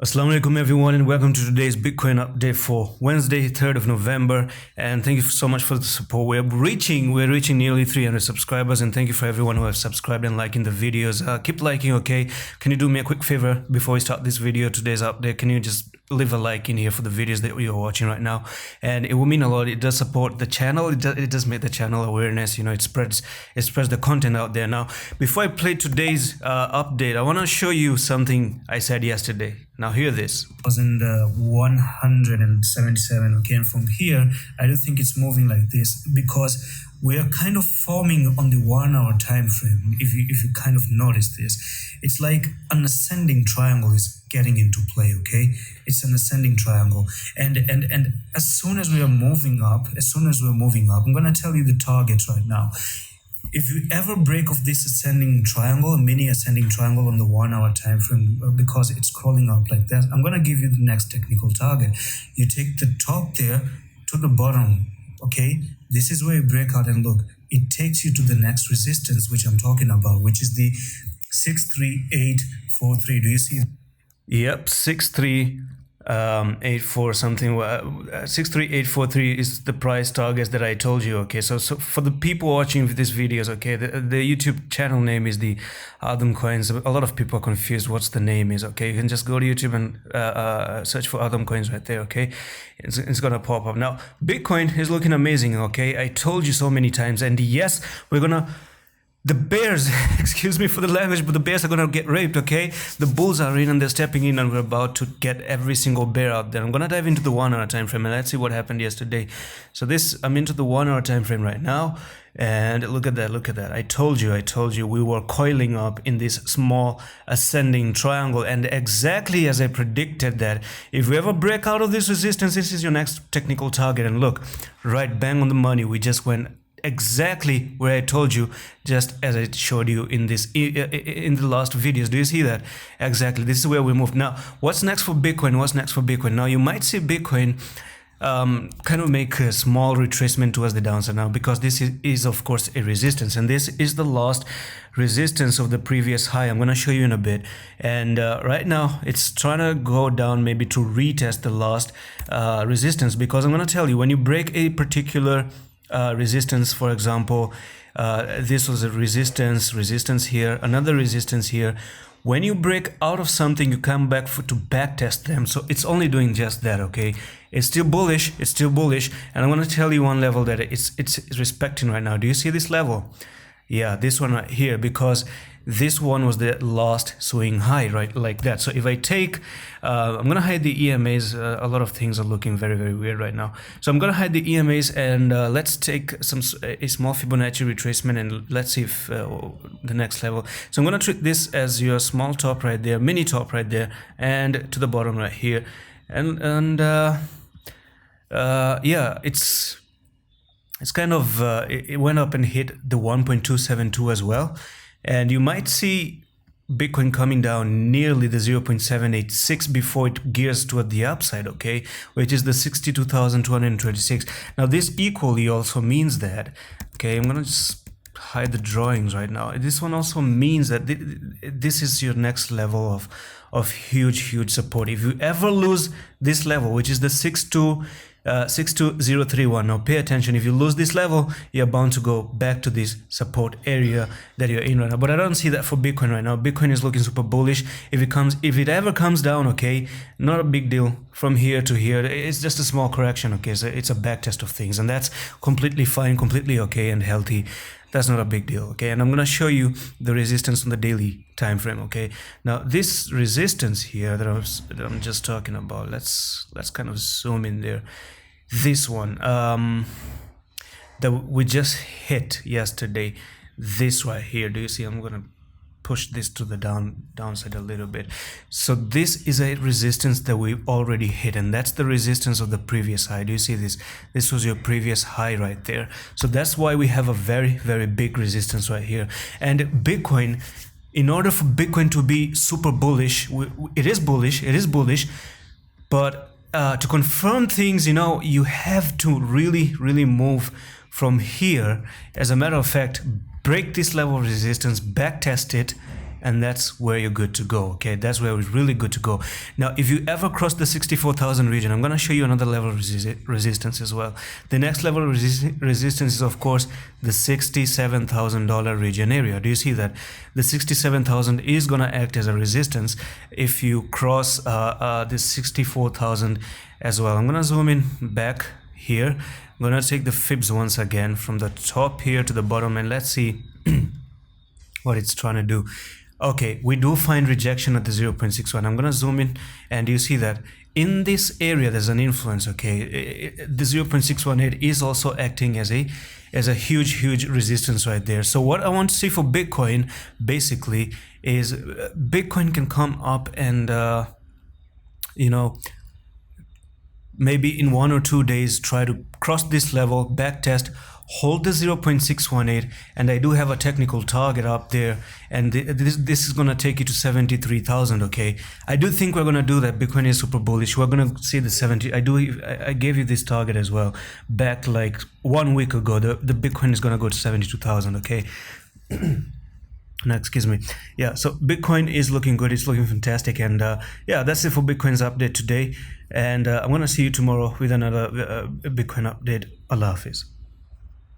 Assalamu alaikum everyone, and welcome to today's Bitcoin update for Wednesday 3rd of November. And thank you so much for the support. We're reaching nearly 300 subscribers, and thank you for everyone who have subscribed and liking the videos. Keep liking, okay? Can you do me a quick favor before we start this video, today's update? Can you just leave a like in here for the videos that you're watching right now? And it will mean a lot. It does support the channel. It does make the channel awareness. You know, it spreads the content out there. Now, before I play today's update, I want to show you something I said yesterday. Now hear this. I was in the 177, okay, and from here I do think it's moving like this because we are kind of forming on the 1 hour time frame. If you kind of notice this, it's like an ascending triangle is getting into play, okay? It's an ascending triangle, and as soon as we are moving up, I'm gonna tell you the targets right now. If you ever break off this ascending triangle, a mini ascending triangle on the 1 hour time frame, because it's crawling up like that, I'm going to give you the next technical target. You take the top there to the bottom, okay? This is where you break out, and look, it takes you to the next resistance, which I'm talking about, which is the 63843. Do you see? Yep, 63844 something. 63843 is the price targets that I told you. Okay, so for the people watching these videos, okay, the YouTube channel name is the Adam Coins. A lot of people are confused what's the name is. Okay, you can just go to YouTube and search for Adam Coins right there. Okay, it's gonna pop up. Now Bitcoin is looking amazing. Okay, I told you so many times, and yes, the bears, excuse me for the language, but the bears are going to get raped, okay? The bulls are in and they're stepping in, and we're about to get every single bear out there. I'm going to dive into the 1 hour time frame, and let's see what happened yesterday. So I'm into the 1 hour time frame right now, and look at that. I told you we were coiling up in this small ascending triangle, and exactly as I predicted that if we ever break out of this resistance, this is your next technical target. And look, right bang on the money, we just went exactly where I told you, just as I showed you in the last videos. Do you see that? Exactly, this is where we moved. Now what's next for Bitcoin? Now you might see Bitcoin kind of make a small retracement towards the downside now, because this is of course a resistance, and this is the last resistance of the previous high. I'm going to show you in a bit, and right now it's trying to go down maybe to retest the last resistance, because I'm going to tell you, when you break a particular resistance, for example, this was a resistance here, another resistance here. When you break out of something, you come back to back test them. So it's only doing just that, okay? It's still bullish, and I'm going to tell you one level that it's respecting right now. Do you see this level? Yeah, this one right here, because this one was the last swing high, right, like that. So if I take, I'm gonna hide the EMAs. A lot of things are looking very, very weird right now. So I'm gonna hide the EMAs, and let's take a small Fibonacci retracement, and let's see if the next level. So I'm gonna treat this as your small top right there, mini top right there, and to the bottom right here, and yeah, it's kind of it went up and hit the 1.272 as well. And you might see Bitcoin coming down nearly the 0.786 before it gears toward the upside, okay, which is the 62,226. Now this equally also means that, okay, I'm gonna just hide the drawings right now. This one also means that this is your next level of huge support. If you ever lose this level, which is the 62031, now pay attention. If you lose this level, you're bound to go back to this support area that you're in right now. But I don't see that for Bitcoin right now. Bitcoin is looking super bullish. If it ever comes down, okay, not a big deal from here to here. It's just a small correction, okay? So it's a back test of things, and that's completely fine, completely okay and healthy. That's not a big deal, okay? And I'm gonna show you the resistance on the daily time frame, okay? Now this resistance here that I'm just talking about, let's kind of zoom in there. This one that we just hit yesterday, this right here. Do you see? I'm gonna push this to the downside a little bit. So this is a resistance that we've already hit, and that's the resistance of the previous high. Do you see this? This was your previous high right there. So that's why we have a very, very big resistance right here. And Bitcoin, in order for Bitcoin to be super bullish, it is bullish, but to confirm things, you know, you have to really move from here. As a matter of fact, break this level of resistance, back test it, and that's where you're good to go. Okay, that's where it's really good to go. Now if you ever cross the 64,000 region, I'm going to show you another level of resistance as well. The next level of resistance is of course the $67,000 region area. Do you see that the 67,000 is going to act as a resistance if you cross this 64,000 as well? I'm going to zoom in back here. I'm going to take the fibs once again from the top here to the bottom, and let's see what it's trying to do. Okay, we do find rejection at the 0.61. I'm going to zoom in, and you see that in this area there's an influence. Okay, the 0.618 is also acting as a huge resistance right there. So what I want to see for Bitcoin basically is Bitcoin can come up and you know, maybe in 1 or 2 days try to cross this level, back test, hold the 0.618, and I do have a technical target up there, and this is going to take you to 73,000. Okay, I do think we're going to do that. Bitcoin is super bullish. We're going to see the 70. I gave you this target as well back like 1 week ago. The Bitcoin is going to go to 72,000. Okay. No, excuse me. Yeah, so Bitcoin is looking good. It's looking fantastic. And yeah, that's it for Bitcoin's update today. And I'm going to see you tomorrow with another Bitcoin update. Allah Hafiz.